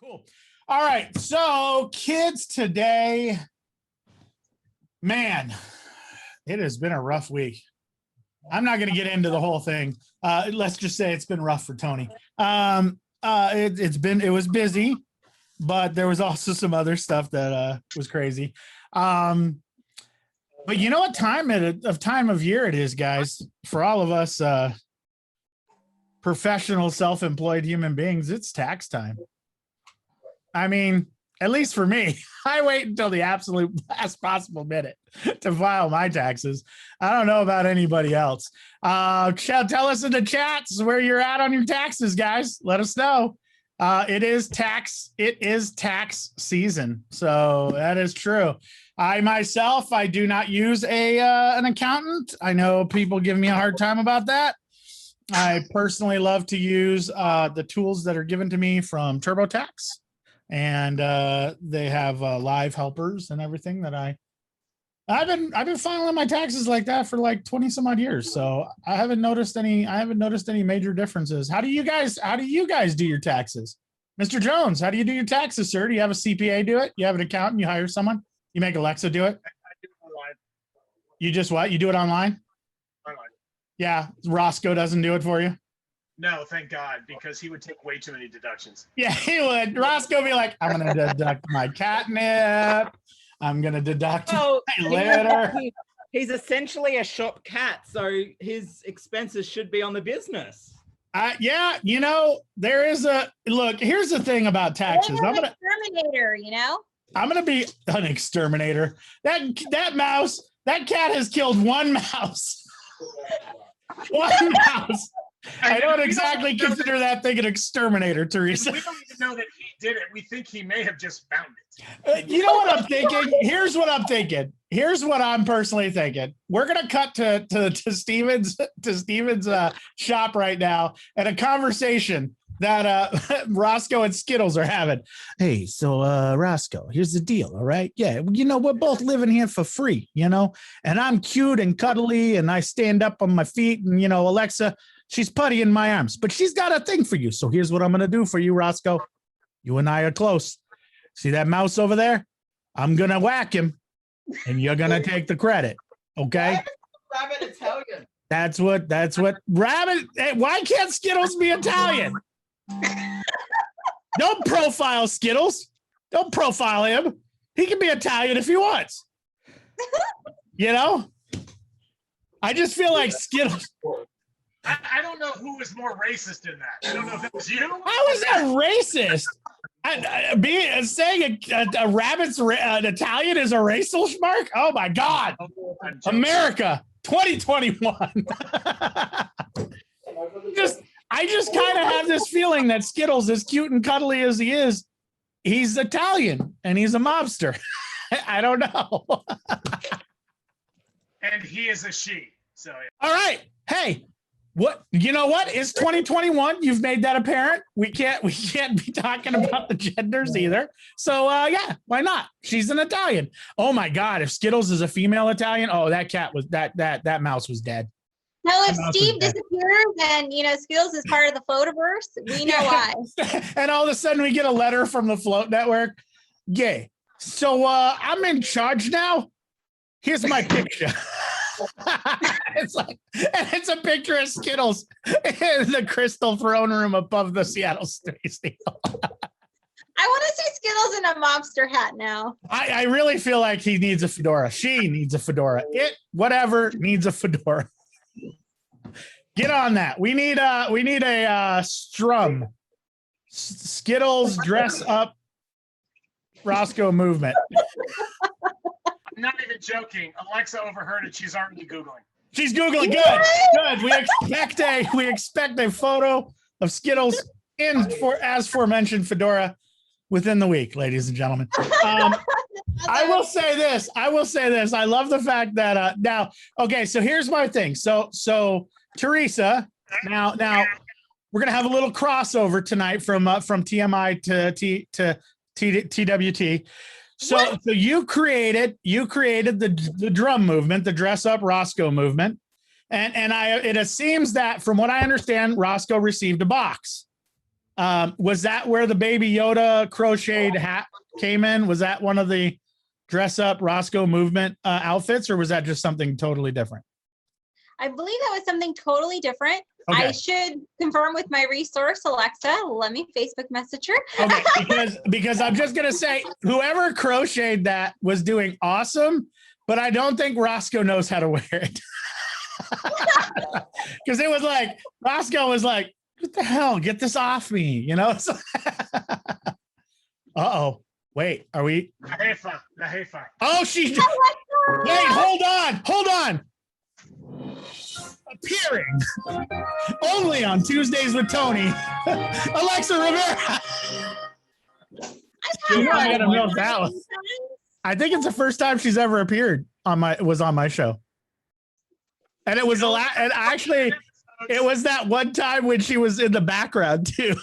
Cool. All right. So, kids, today, man, it has been a rough week. I'm not going to get into the whole thing. Let's just say it's been rough for Tony. It was busy, but there was also some other stuff that was crazy. But you know what time of year it is, guys? For all of us professional, self-employed human beings, it's tax time. I mean, at least for me, I wait until the absolute last possible minute to file my taxes. I don't know about anybody else. Tell us in the chats where you're at on your taxes, guys. Let us know. It is tax season. So that is true. I myself, I do not use an accountant. I know people give me a hard time about that. I personally love to use the tools that are given to me from TurboTax. And they have live helpers and everything that I've been filing my taxes like that for like 20 some odd years. So I haven't noticed any major differences. How do you guys do your taxes? Mr. Jones, how do you do your taxes, sir? Do you have a CPA do it? You have an accountant, you hire someone? You make Alexa do it? I do it online. You just what? You do it online? Online. Yeah. Roscoe doesn't do it for you? No, thank God, because he would take way too many deductions. Yeah, he would. Roscoe would be like, I'm going to deduct my catnip. I'm going to deduct my litter. He's essentially a shop cat, so his expenses should be on the business. Yeah, you know, there is look, here's the thing about taxes. I'm going to exterminator, you know? I'm going to be an exterminator. That cat has killed one mouse. One mouse. I don't exactly consider that thing an exterminator, Teresa. We don't even know that he did it. We think he may have just found it. You know what I'm thinking? Here's what I'm thinking. Here's what I'm personally thinking. We're gonna cut to Steven's shop right now and a conversation that Roscoe and Skittles are having. Hey, so Roscoe, here's the deal, all right? Yeah, you know, we're both living here for free, you know, and I'm cute and cuddly and I stand up on my feet and, you know, Alexa, she's putty in my arms, but she's got a thing for you. So here's what I'm going to do for you, Roscoe. You and I are close. See that mouse over there? I'm going to whack him and you're going to take the credit. Okay. Rabbit Italian. That's what rabbit. Hey, why can't Skittles be Italian? Don't profile Skittles. Don't profile him. He can be Italian if he wants. You know, I just feel like Skittles. I don't know who was more racist in that. I don't know if it was you. How is that racist? Saying a rabbit's an Italian is a racial mark? Oh my God. America 2021. I just kind of have this feeling that Skittles, as cute and cuddly as he is, he's Italian and he's a mobster. I don't know. And he is a she. So yeah. All right. Hey. What, you know what? It's 2021. You've made that apparent. We can't be talking about the genders either. So yeah, why not? She's an Italian. Oh my God. If Skittles is a female Italian, oh, that mouse was dead. No, if Steve disappears and, you know, Skittles is part of the Floativerse, we know why. And all of a sudden we get a letter from the Float Network. Yay. So I'm in charge now. Here's my picture. It's a picture of Skittles in the crystal throne room above the Seattle Space Needle. I want to see Skittles in a mobster hat now. I really feel like he needs a fedora. She needs a fedora. Whatever needs a fedora. Get on that. We need a strum. Skittles dress up Roscoe movement. I'm not even joking. Alexa overheard it. She's already Googling. She's Googling. Good. We expect a photo of Skittles as aforementioned fedora within the week, ladies and gentlemen. I will say this. I love the fact that now, okay, so here's my thing. So Teresa, now we're gonna have a little crossover tonight from TMI to TWT. So you created the drum movement, the dress up Roscoe movement. And it seems that from what I understand, Roscoe received a box. Was that where the Baby Yoda crocheted hat came in? Was that one of the dress up Roscoe movement outfits, or was that just something totally different? I believe that was something totally different. Okay. I should confirm with my resource, Alexa. Let me Facebook message her. Okay, because I'm just gonna say whoever crocheted that was doing awesome, but I don't think Roscoe knows how to wear it. Because it was like Roscoe was like, "What the hell? Get this off me!" You know. Uh-oh. Wait, are we? La jefa. Oh, she. Wait, hold on. Appearing only on Tuesdays with Tony, Alexa Rivera. I gotta milk that one. I think it's the first time she's ever appeared on my show, and it was a lot. And actually, it was that one time when she was in the background too.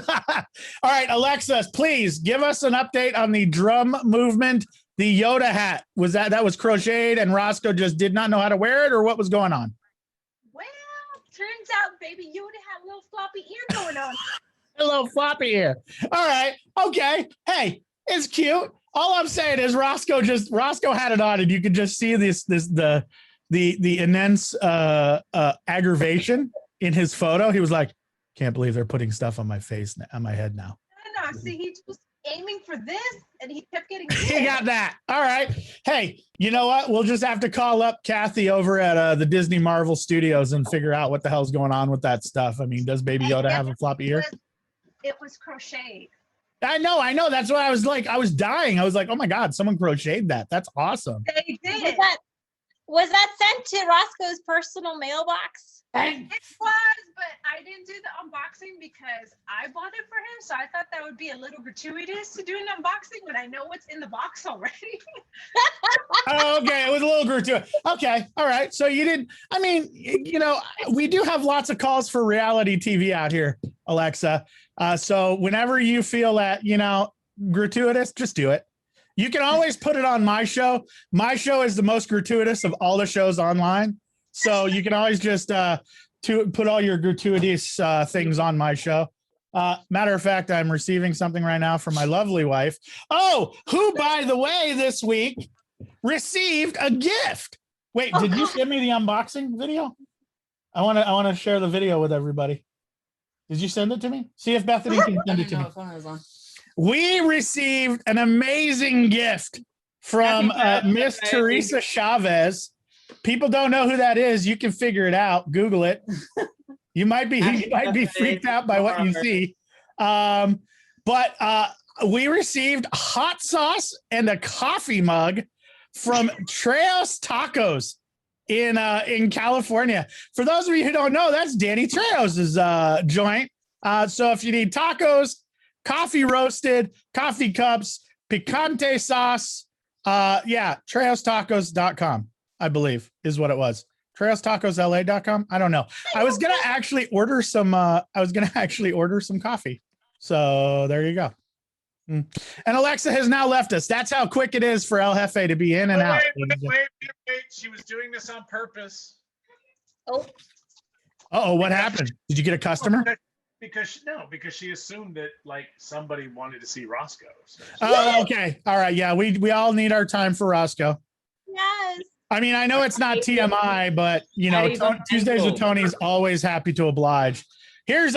All right, Alexa, please give us an update on the drum movement. The Yoda hat, was that was crocheted and Roscoe just did not know how to wear it, or what was going on? Well, turns out Baby Yoda had a little floppy ear going on. A little floppy ear. All right. Okay. Hey, it's cute. All I'm saying is Roscoe had it on, and you could just see the immense aggravation in his photo. He was like, "Can't believe they're putting stuff on my face, on my head now." No, see, he was aiming for this, and he kept getting. He got that. All right. Hey, you know what? We'll just have to call up Kathy over at the Disney Marvel Studios and figure out what the hell's going on with that stuff. I mean, does Baby Yoda have a floppy ear? It was crocheted. I know. That's why I was like, I was dying. I was like, oh my God, someone crocheted that. That's awesome. They did. Was that sent to Roscoe's personal mailbox? It was, but I didn't do the unboxing because I bought it for him. So I thought that would be a little gratuitous to do an unboxing when I know what's in the box already. Oh, okay. It was a little gratuitous. Okay. All right. So you didn't, I mean, you know, we do have lots of calls for reality TV out here, Alexa. So whenever you feel that, you know, gratuitous, just do it. You can always put it on my show. My show is the most gratuitous of all the shows online. So you can always just put all your gratuitous things on my show. Matter of fact, I'm receiving something right now from my lovely wife. Oh, who, by the way, this week received a gift. Wait, did you send me the unboxing video? I want to share the video with everybody. Did you send it to me? See if Bethany can send it to me. We received an amazing gift from Miss Teresa Chavez. People don't know who that is. You can figure it out. Google it. You might be freaked out by what you see. But we received hot sauce and a coffee mug from Treos Tacos in California. For those of you who don't know, that's Danny Treos' joint. So if you need tacos, coffee roasted, coffee cups, picante sauce, treostacos.com, I believe is what it was. treostacosla.com. I don't know. I was going to actually order some coffee. So there you go. And Alexa has now left us. That's how quick it is for El Jefe to be in and out. Wait. She was doing this on purpose. Oh, Uh-oh, what happened? Did you get a customer? Because she assumed that like somebody wanted to see Roscoe. So Oh, okay. All right. Yeah, we all need our time for Roscoe. yes. I mean, I know it's not TMI, but you know, Tuesdays with Tony is always happy to oblige. Here's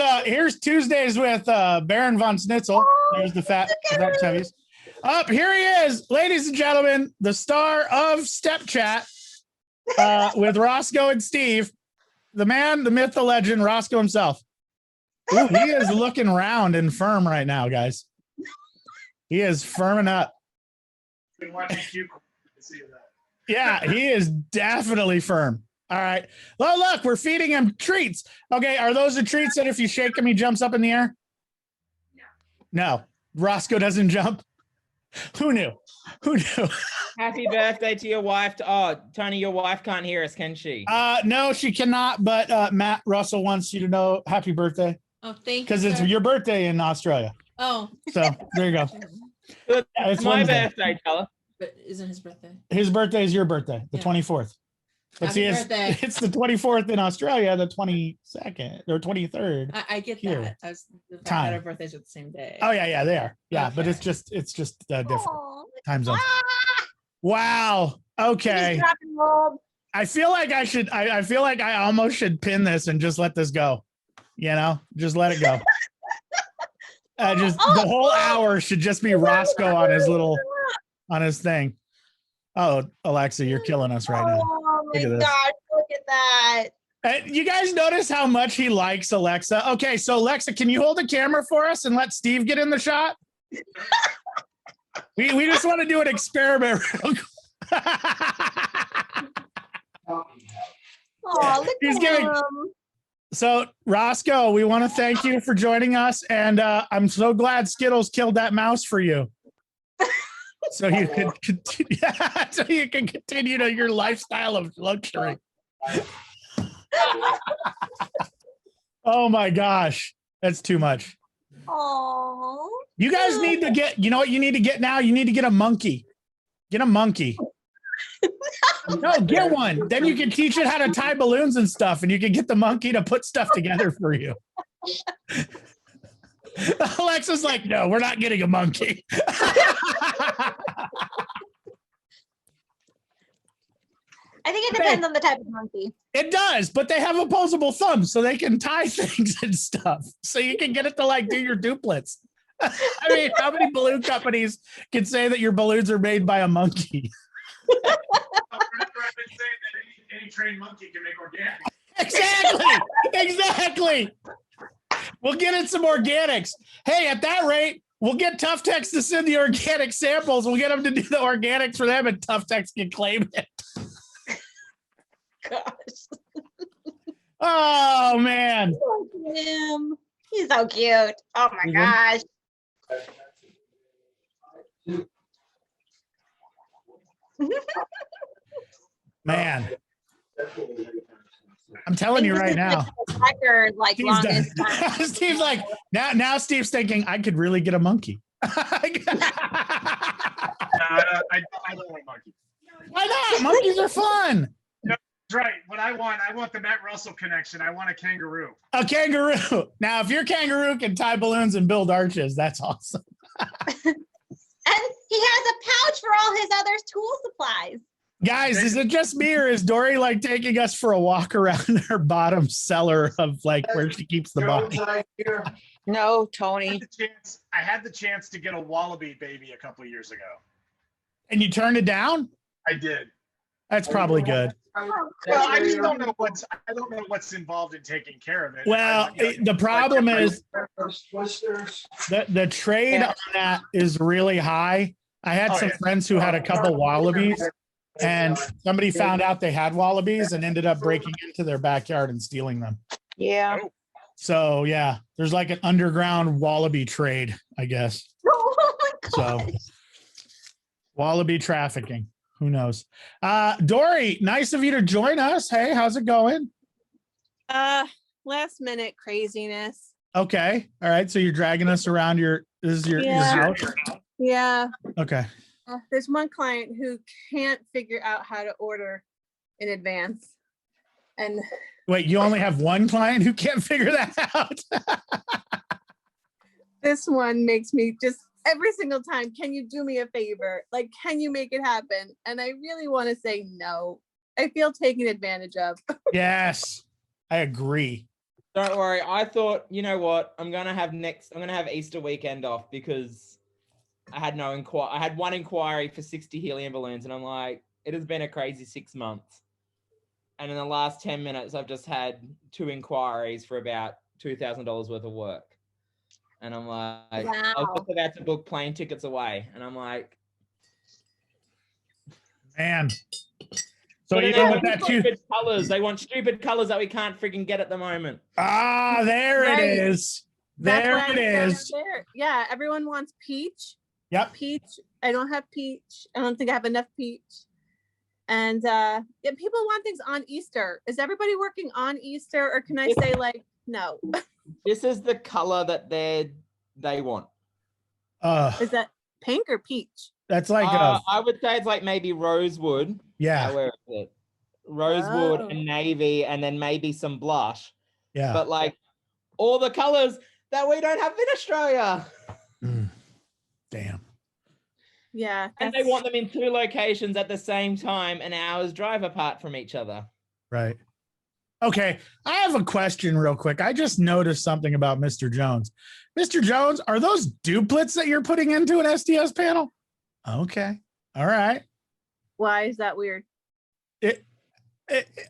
Tuesdays with Baron von Schnitzel. There's the fat chubbies. Up here he is, ladies and gentlemen, the star of Step Chat with Roscoe and Steve, the man, the myth, the legend, Roscoe himself. Ooh, he is looking round and firm right now, guys. He is firming up. been watching Q to see that. Yeah, he is definitely firm. All right. Well, look, we're feeding him treats. Okay, are those the treats that if you shake him, he jumps up in the air? No. Roscoe doesn't jump. Who knew? Happy birthday to your wife. Oh, Tony, your wife can't hear us, can she? No, she cannot. But Matt Russell wants you to know happy birthday Oh, thank you. because it's sir. your birthday in Australia. Oh, So there you go. It's my Wednesday. birthday, fella. but isn't his birthday? His birthday is your birthday, the Yeah. 24th. But Happy see, birthday. it's the 24th in Australia, the 22nd or 23rd. I get Here. that. I was the fact Time. that our birthdays are the same day. Oh yeah, they are. Yeah, but it's Okay. just different Aw. time zones. Ah, Wow. he just Okay. dropped and rolled. I feel like I should. I feel like I almost should pin this and just let this go. You know, just let it go. Just the whole hour should just be Roscoe on his thing. Oh, Alexa, you're killing us right now. Oh my Look at this. gosh, look at that. You guys notice how much he likes Alexa? Okay, so Alexa, can you hold the camera for us and let Steve get in the shot? We just want to do an experiment. Real quick. Oh, look He's at giving- him. So Roscoe, we want to thank you for joining us, and I'm so glad Skittles killed that mouse for you, so you can continue. So you can continue to your lifestyle of luxury. Oh my gosh, that's too much. Oh. You guys need to get. You know what you need to get now? You need to get a monkey. Get a monkey. No, get one. Then you can teach it how to tie balloons and stuff, and you can get the monkey to put stuff together for you. Alexa's like, no, we're not getting a monkey. I think it depends on the type of monkey. It does, but they have opposable thumbs, so they can tie things and stuff. So you can get it to like do your duplets. I mean, how many balloon companies can say that your balloons are made by a monkey? Remember I've been saying that any trained monkey can make organic. Exactly. We'll get in some organics. Hey, at that rate, we'll get Tough Tex to send the organic samples. We'll get them to do the organics for them, and Tough Tex can claim it. Gosh. Oh man. Look at him. He's so cute. Oh my Mhm. gosh. Man. I'm telling you right now. Record like Steve's, longest time. done. Steve's like, now Steve's thinking I could really get a monkey. No, I don't want monkey. Why not? Monkeys are fun. That's right. What I want the Matt Russell connection. I want a kangaroo. A kangaroo. Now, if your kangaroo can tie balloons and build arches, that's awesome. And he has a pouch for all his other tool supplies. Guys, is it just me or is Dory like taking us for a walk around her bottom cellar of like where she keeps the body? No, Tony. I had the chance to get a wallaby baby a couple of years ago. And you turned it down? I did. That's probably good. Oh, Well, I just don't know what's involved in taking care of it. Well, the problem is the trade on that is really high. I had Oh, some yeah. friends who had a couple wallabies, and somebody found out they had wallabies and ended up breaking into their backyard and stealing them. Yeah. So yeah, there's like an underground wallaby trade, I guess. oh my So gosh. wallaby trafficking. Who knows? Dory, nice of you to join us. Hey, how's it going? Last minute craziness. Okay. All right. So you're dragging us around your Yeah. house. Yeah. Okay. There's one client who can't figure out how to order in advance. And Wait, you only have one client who can't figure that out? this one makes me just every single time, can you do me a favor? Like, can you make it happen? And I really want to say no. I feel taken advantage of. Yes, I agree. Don't worry. I thought, you know what? I'm gonna have Easter weekend off because I had I had one inquiry for 60 helium balloons, and I'm like, it has been a crazy 6 months. And in the last 10 minutes, I've just had 2 inquiries for about $2,000 worth of work. And I'm like, I was Wow. just about to book plane tickets away. And I'm like, Man. So but you they know want what that too? stupid colors. They want stupid colors that we can't freaking get at the moment. Ah, there Right. it is. That's There why it I'm is. there. Yeah, everyone wants peach. Yep. Peach. I don't have peach. I don't think I have enough peach. And yeah, people want things on Easter. Is everybody working on Easter, or can I say like no? This is the color that they want. Is that pink or peach? That's like I would say it's like maybe rosewood. yeah. Where is it? rosewood, Oh. and navy, and then maybe some blush. Yeah. But like all the colors that we don't have in Australia. Mm. Damn. Yeah. And they that's- want them in 2 locations at the same time, an hour's drive apart from each other. Right. Okay. I have a question real quick. I just noticed something about Mr. Jones. Mr. Jones, are those duplets that you're putting into an SDS panel? Okay. All right. Why is that weird?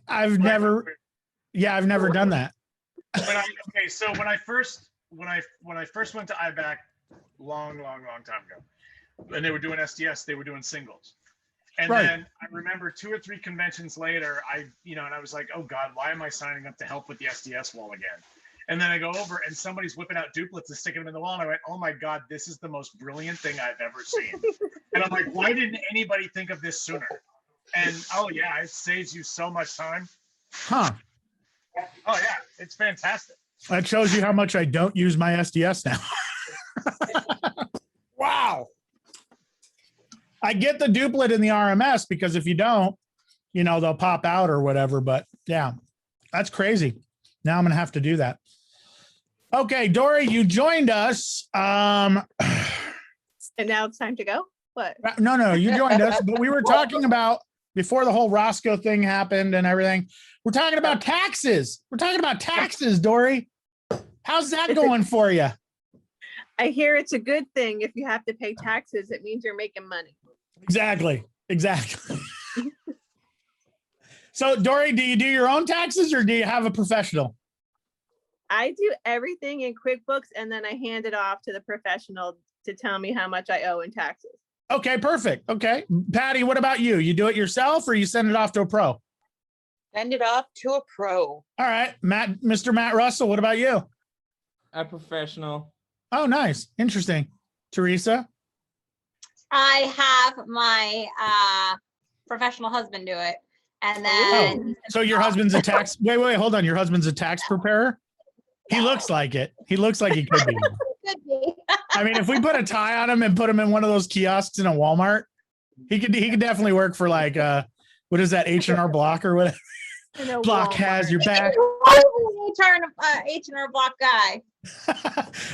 I've never done that. Okay, so when I first went to IBAC long time ago, and they were doing SDS, they were doing singles. And Right. then I remember 2 or 3 conventions later, and I was like, oh God, why am I signing up to help with the SDS wall again? And then I go over and somebody's whipping out duplets and sticking them in the wall. And I went, oh my God, this is the most brilliant thing I've ever seen. And I'm like, why didn't anybody think of this sooner? And oh yeah, it saves you so much time. Huh. Oh yeah, it's fantastic. That shows you how much I don't use my SDS now. Wow. I get the duplet in the RMS because if you don't, they'll pop out or whatever. But yeah, that's crazy. Now I'm going to have to do that. Okay, Dory, you joined us. And now it's time to go? What? No, you joined us, but we were talking about before the whole Roscoe thing happened and everything. We're talking about taxes. Dory. How's that going for you? I hear it's a good thing if you have to pay taxes. It means you're making money. Exactly. So, Dory, do you do your own taxes or do you have a professional? I do everything in QuickBooks and then I hand it off to the professional to tell me how much I owe in taxes. Okay, perfect. Okay. Patty, what about you? You do it yourself or you send it off to a pro? All Send it off to a pro. right. Mr. Matt Russell, what about you? A professional. Oh, nice. Interesting. Teresa? I have my professional husband do it. And then So your husband's a tax. Wait, hold on. Your husband's a tax preparer? He looks like it. He looks like he could be. could be. I mean, if we put a tie on him and put him in one of those kiosks in a Walmart, he could definitely work for like what is that, H&R Block or whatever? You know, Block Walmart. has your back. H&R Block guy.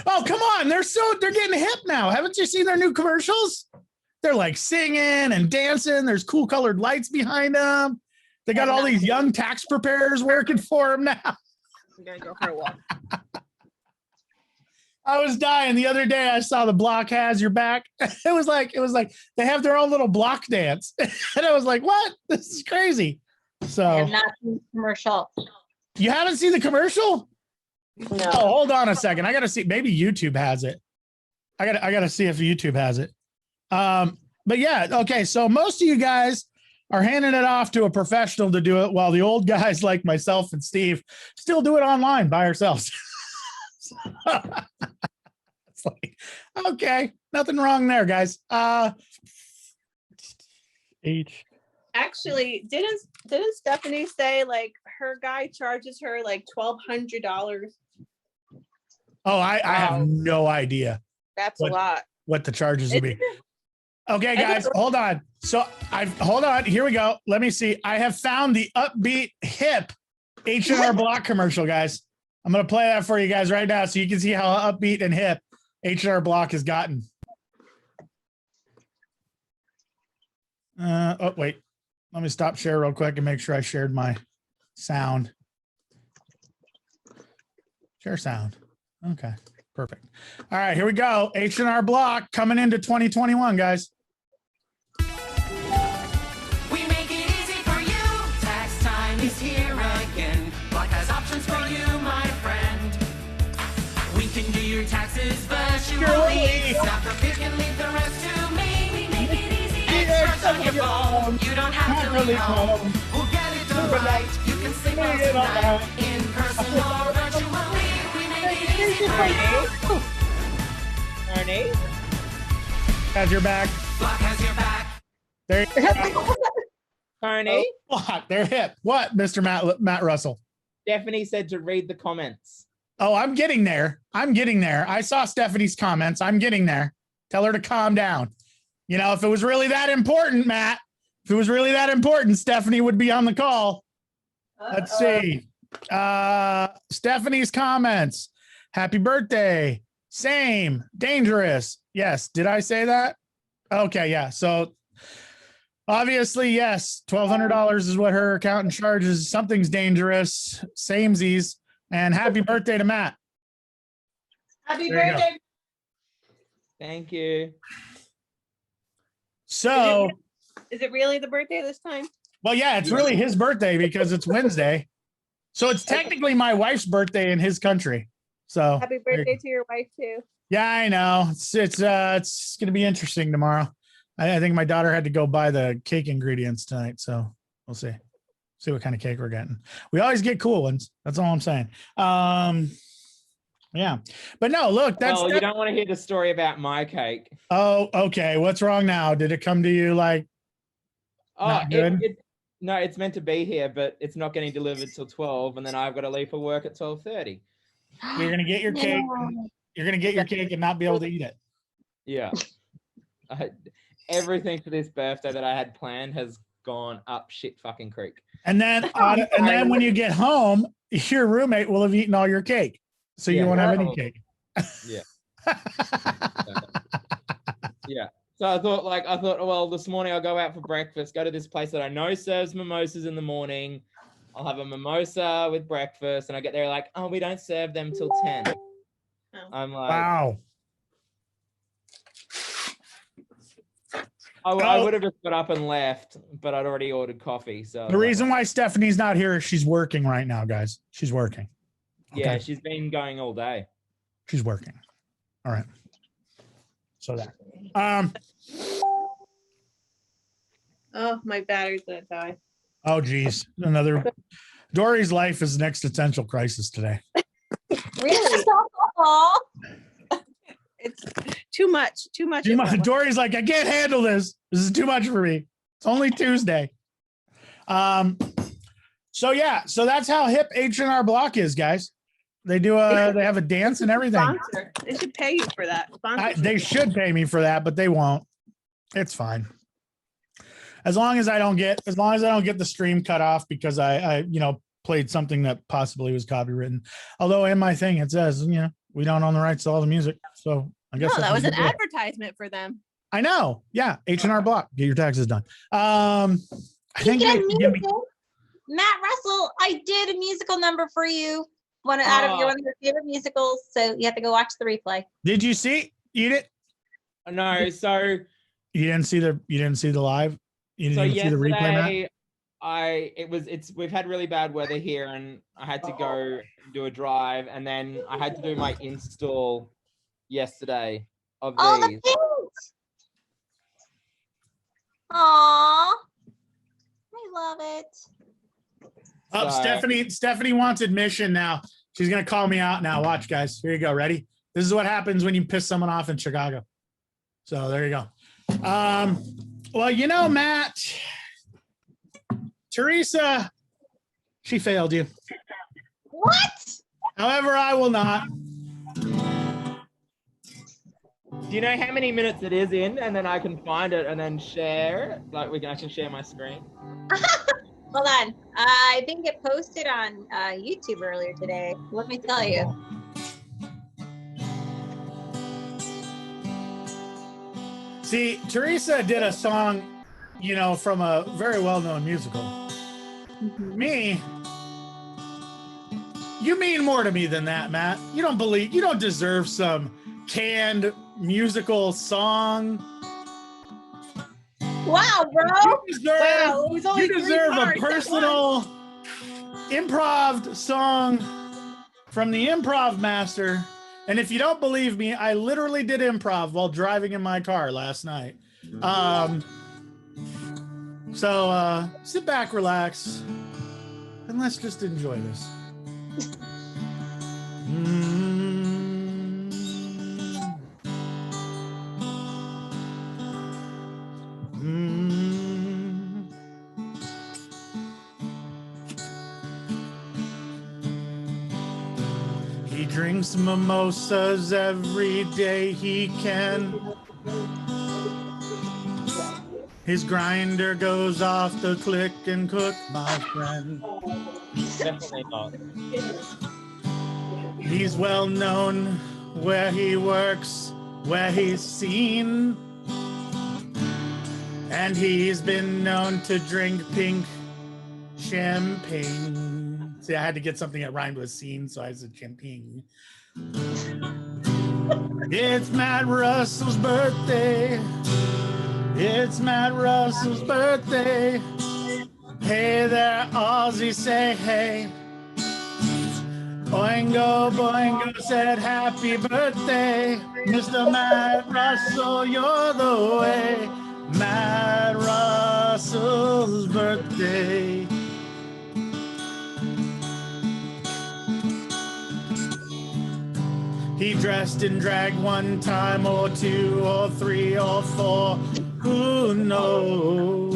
Oh, come on. They're getting hip now. Haven't you seen their new commercials? They're like singing and dancing. There's cool colored lights behind them. They got all these young tax preparers working for them now. I'm gonna go for a walk. I was dying the other day. I saw the Block has your back. It was like they have their own little block dance. And I was like, what? This is crazy. I So have not seen the commercial. you haven't seen the commercial? No. Oh, hold on a second. I gotta see. Maybe YouTube has it. I gotta see if YouTube has it. But yeah, okay. So most of you guys are handing it off to a professional to do it, while the old guys like myself and Steve still do it online by ourselves. It's like, okay, nothing wrong there, guys. H. Actually, didn't Stephanie say like her guy charges her like $1,200? Oh, I have no idea That's What? a lot. what the charges would be. Okay, guys, hold on. So hold on. Here we go. Let me see. I have found the upbeat hip H&R Block commercial, guys. I'm gonna play that for you guys right now, so you can see how upbeat and hip H&R Block has gotten. Oh wait, let me stop share real quick and make sure I shared my sound. Share sound. Okay, perfect. All right, here we go. H&R Block coming into 2021, guys. We make it easy for you. Tax time is here again. Block has options for you, my friend. We can do your taxes virtually. Stop the pick and leave the rest to me. We make it easy. Experts on your phone. You don't have to leave home. We'll get it done right. You can sleep well tonight. In person or virtually. We make it easy for you. Ernie? Has your back. Block has your back. There you go. Ernie? Block. They're hip. What, Mr. Matt Russell? Stephanie said to read the comments. Oh, I'm getting there. I saw Stephanie's comments. I'm getting there. Tell her to calm down. If it was really that important, Matt, if it was really that important, Stephanie would be on the call. Let's see. Stephanie's comments. Happy birthday. Same. Dangerous. Yes. Did I say that? Okay. Yeah. So obviously, yes. $1,200 is what her accountant charges. Something's dangerous. Samesies. And happy birthday to Matt. Happy There you go. birthday. Thank you. So, Is it really the birthday this time? well, yeah, it's really his birthday because it's Wednesday. So it's technically my wife's birthday in his country. So Happy birthday to your wife too. yeah, I know. It's going to be interesting tomorrow. I think my daughter had to go buy the cake ingredients tonight, so we'll see what kind of cake we're getting. We always get cool ones. That's all I'm saying. Yeah, but no, look, Well, you don't want to hear the story about my cake. Oh, okay. What's wrong now? Did it come to you like? Oh, Not good? No, it's meant to be here, but it's not getting delivered till 12, and then I've got to leave for work at 12:30. You're gonna get your cake. You're gonna get your cake and not be able to eat it. Yeah. Everything for this birthday that I had planned has gone up shit fucking creek. And then when you get home, your roommate will have eaten all your cake, so you Yeah. won't have any cake. Yeah. Yeah. So I thought, well, this morning I'll go out for breakfast, go to this place that I know serves mimosas in the morning. I'll have a mimosa with breakfast, and I get there like, oh, we don't serve them till 10. I'm like, Wow. I would have just got up and left, but I'd already ordered coffee. So The reason why Stephanie's not here is she's working right now, guys. She's working. yeah, Okay. she's been going all day. She's working. All right. So that. Oh, my battery's gonna die. Oh, geez. Another. Dory's life is an existential crisis today. Really? Aw. It's too much. Too much. Too at much. once. Dory's like, I can't handle this. This is too much for me. It's only Tuesday. So yeah, so that's how hip H&R Block is, guys. They do they have a dance and everything. Sponsor. They should pay you for that. Sponsorship. They should pay me for that, but they won't. It's fine. As long as I don't get the stream cut off because I played something that possibly was copywritten. Although in my thing it says, we don't own the rights to all the music. So I guess No, that was an ad. advertisement for them. I know. Yeah. H&R Block. Get your taxes done. I think Speaking of they give me- music, Matt Russell, I did a musical number for you. One of your favorite musicals. So you have to go watch the replay. Did you see? Eat it? No, so You didn't see the live? You didn't so even see the replay, Matt? we've had really bad weather here, and I had to go do a drive, and then I had to do my install yesterday of Oh, the these. paint. Aw. I love it. Oh, So- Stephanie wants admission now. She's gonna call me out now. Watch, guys. Here you go. Ready? This is what happens when you piss someone off in Chicago. So there you go. Well, Matt, Teresa, she failed you. What? However, I will not. Do you know how many minutes it is in, and then I can find it and then share? Like I can share my screen. Hold on. I think it posted on YouTube earlier today. Let me tell you. See, Teresa did a song, from a very well-known musical. Me, you mean more to me than that, Matt. You don't deserve some canned musical song. Wow, bro. You deserve, Wow, it was only you three deserve a parts at personal improv song from the improv master. And if you don't believe me, I literally did improv while driving in my car last night. So sit back, relax, and let's just enjoy this. He drinks mimosas every day he can. His grinder goes off the click and cook, my friend. Definitely not. He's well known where he works, where he's seen. And he's been known to drink pink champagne. See, I had to get something that rhymed with scene, so I said champagne. It's Matt Russell's birthday. It's Matt Russell's birthday. Hey there, Aussie, say hey. Boingo, Boingo said happy birthday. Mr. Matt Russell, you're the way. Matt Russell's birthday. He dressed in drag one time or two or three or four. Who knows?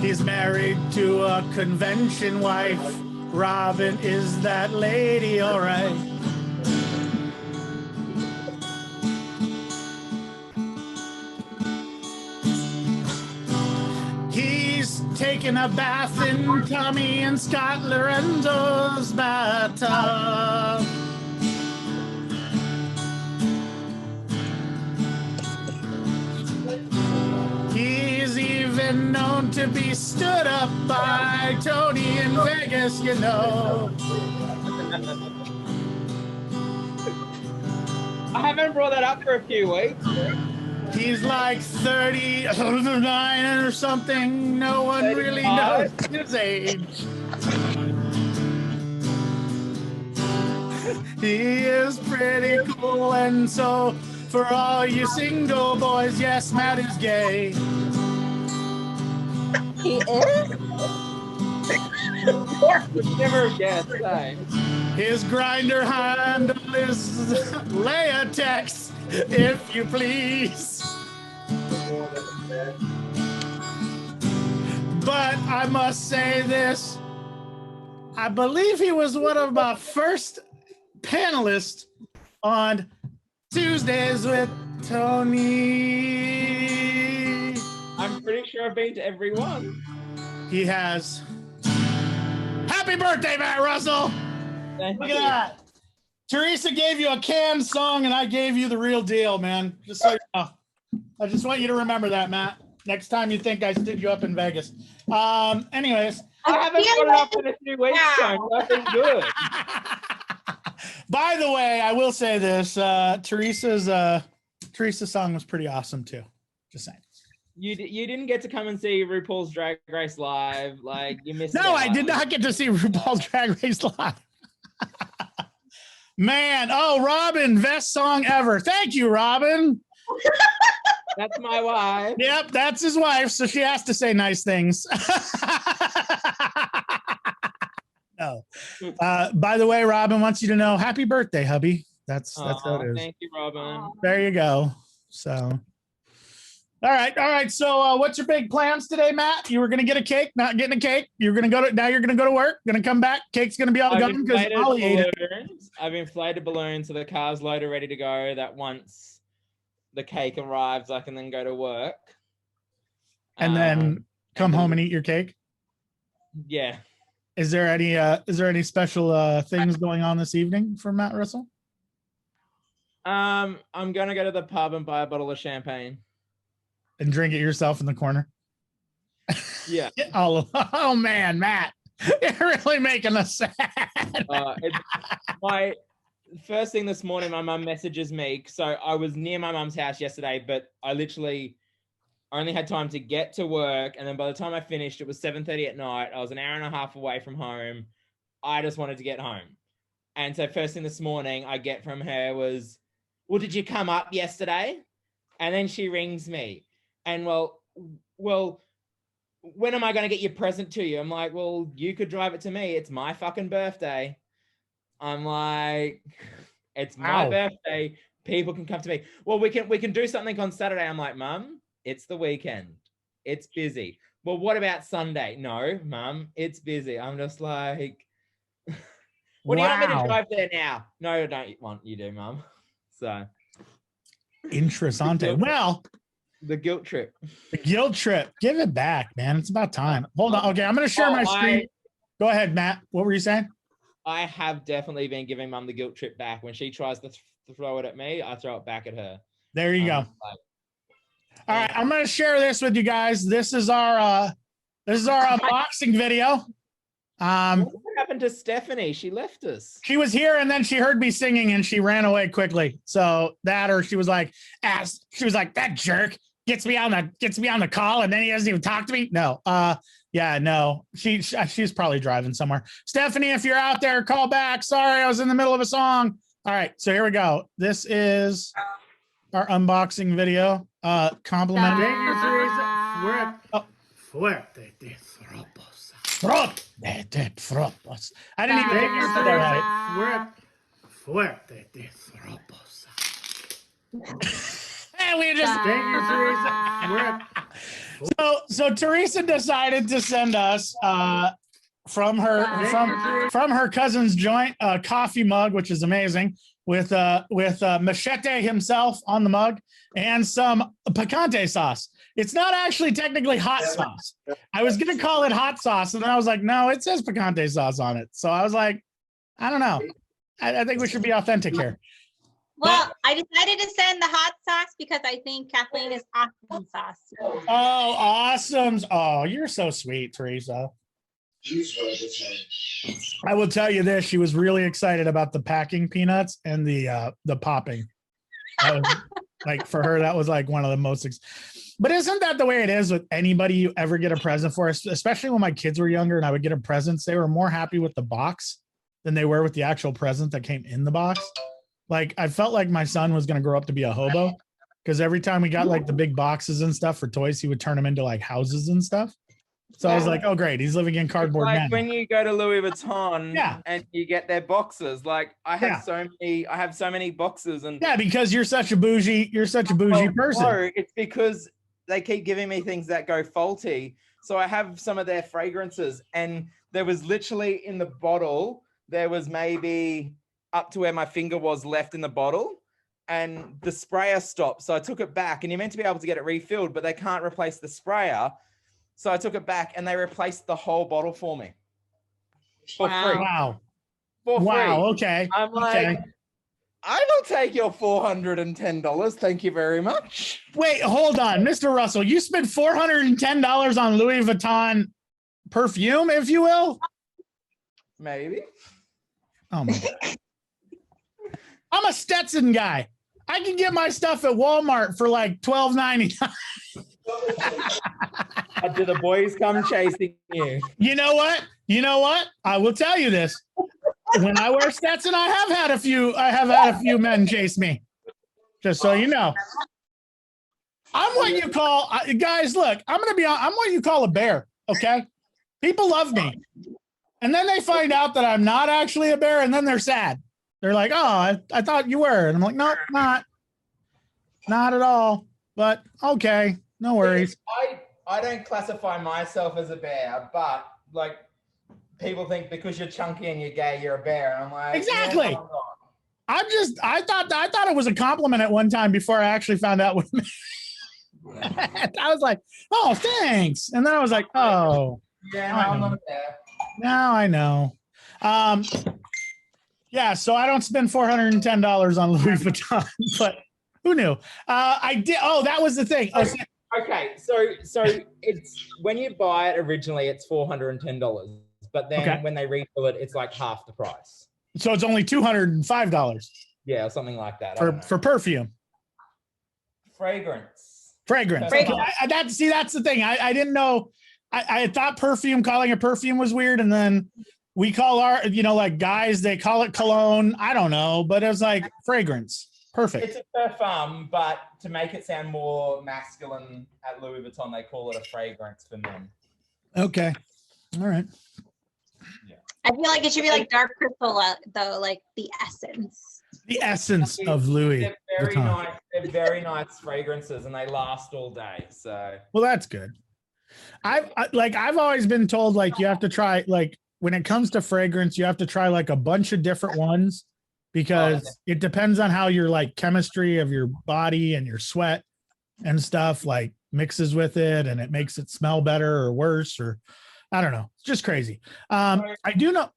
He's married to a convention wife. Robin, is that lady all right? He's taking a bath in Tommy and Scott Lorenzo's bathtub. He's even known to be stood up by Tony in Vegas, you know. I haven't brought that up for a few weeks. He's like 39 or something. No one really knows his age. He is pretty cool, and so for all you single boys, yes, Matt is gay. He is? Would never have guessed. eh? His grinder handle is Latex, if you please. But I must say this. I believe he was one of my first panelists on Tuesdays with Tony. I'm pretty sure I've been to every one. He has. Happy birthday, Matt Russell. Thank Look you. at that. Teresa gave you a canned song and I gave you the real deal, man. Just so you know. I just want you to remember that, Matt. Next time you think I stood you up in Vegas. Anyways. I haven't feel brought it up in a few weeks, James. I've been good. By the way, I will say this. Teresa's song was pretty awesome too. Just saying. You didn't get to come and see RuPaul's Drag Race live. Like, you missed No, out. I did not get to see RuPaul's Drag Race live. Man, oh, Robin, best song ever. Thank you, Robin. That's my wife. Yep, that's his wife, so she has to say nice things. No. By the way, Robin wants you to know, happy birthday, hubby. That's how it is. Thank you, Robin. There you go. So, all right. So, what's your big plans today, Matt? You were gonna get a cake, not getting a cake. You're gonna go to now. You're gonna go to work. Gonna come back. Cake's gonna be all gone because Ollie ate it. I've inflated balloons so the car's loaded, ready to go. That once the cake arrives, I can then go to work. And then come home and eat your cake. Yeah. Is there any special things going on this evening for Matt Russell? I'm gonna go to the pub and buy a bottle of champagne. And drink it yourself in the corner? Yeah. Oh man, Matt, you're really making us sad. My first thing this morning, my mum messages me. So I was near my mum's house yesterday, but I literally only had time to get to work. And then by the time I finished, it was 7:30 at night. I was an hour and a half away from home. I just wanted to get home. And so first thing this morning I get from her was, well, did you come up yesterday? And then she rings me. And well, when am I going to get your present to you? I'm like, well, you could drive it to me. It's my fucking birthday. I'm like, it's my birthday. People can come to me. Well, we can do something on Saturday. I'm like, Mum, it's the weekend. It's busy. Well, what about Sunday? No, Mum, it's busy. I'm just like, what do you want me to drive there now? No, I don't want you to, Mum. So Interessante. Well, The guilt trip. The guilt trip. Give it back, man. It's about time. Hold on. Okay, I'm gonna share my screen. Go ahead, Matt. What were you saying? I have definitely been giving Mum the guilt trip back. When she tries to throw it at me, I throw it back at her. There you go. Like, All right, I'm gonna share this with you guys. This is our unboxing video. what happened to Stephanie? She left us. She was here and then she heard me singing and she ran away quickly. So that, or she was like, that jerk gets me on the call and then he doesn't even talk to me. No, yeah, no, she's probably driving somewhere. Stephanie, if you're out there, call back. Sorry, I was in the middle of a song. All right, so here we go. This is our unboxing video. Complimentary. Fuerte de tropos. Fuerte de tropos. I didn't even think you said that right. Fuerte de tropos. And we just so Teresa decided to send us from her cousin's joint a coffee mug, which is amazing, with Machete himself on the mug and some picante sauce. It's not actually technically hot sauce. I was gonna call it hot sauce, and then I was like, no, it says picante sauce on it. So I was like, I don't know. I think we should be authentic here. Well, I decided to send the hot sauce because I think Kathleen is awesome sauce. Oh, awesome. Oh, you're so sweet, Teresa. I will tell you this, she was really excited about the packing peanuts and the popping. That was, like, for her, that was like one of the most but isn't that the way it is with anybody you ever get a present for? Especially when my kids were younger and I would get them presents, they were more happy with the box than they were with the actual present that came in the box. Like, I felt like my son was going to grow up to be a hobo because every time we got like the big boxes and stuff for toys, he would turn them into like houses and stuff. So I was like, oh, great. He's living in cardboard. Like man. when you go to Louis Vuitton and you get their boxes, like I have so many boxes. And yeah, because you're such a bougie person. No, it's because they keep giving me things that go faulty. So I have some of their fragrances and there was literally in the bottle, there was maybe up to where my finger was left in the bottle and the sprayer stopped. So I took it back and you're meant to be able to get it refilled, but they can't replace the sprayer. So I took it back and they replaced the whole bottle for me. For free. Wow. For free. Wow. Okay. I'm like, okay. I will take your $410. Thank you very much. Wait, hold on. Mr. Russell, you spent $410 on Louis Vuitton perfume, if you will? Maybe. Oh my God. I'm a Stetson guy. I can get my stuff at Walmart for like $12.99. Do the boys come chasing you? You know what? I will tell you this. When I wear Stetson, I have had a few men chase me. Just so you know. I'm what you call guys, look, I'm what you call a bear, okay? People love me. And then they find out that I'm not actually a bear, and then they're sad. They're like, oh, I thought you were. And I'm like, no, not at all. But okay, no worries. I don't classify myself as a bear, but like people think because you're chunky and you're gay, you're a bear. And I'm like, exactly. Yeah, I thought it was a compliment at one time before I actually found out what it meant. I was like, oh, thanks. And then I was like, oh. Yeah, I'm not a bear. Now I know. Yeah, so I don't spend $410 on Louis Vuitton, but who knew? I did. Oh, that was the thing. Okay, so it's when you buy it originally, it's $410, but then when they refill it, it's like half the price. So it's only $205. Yeah, or something like that. For perfume. Fragrance. Okay, that's the thing. I didn't know. I thought perfume, calling it perfume was weird, and then we call our, like guys, they call it cologne. I don't know, but it was like fragrance. Perfect. It's a parfum, but to make it sound more masculine at Louis Vuitton, they call it a fragrance for men. Okay. All right. Yeah. I feel like it should be like dark crystal, though, like the essence. The essence of Louis They're very Vuitton. nice. They're very nice fragrances, and they last all day. So. Well, that's good. I've always been told, like, you have to try, like, when it comes to fragrance, you have to try like a bunch of different ones because it depends on how your like chemistry of your body and your sweat and stuff, like mixes with it and it makes it smell better or worse, or I don't know. It's just crazy. I do know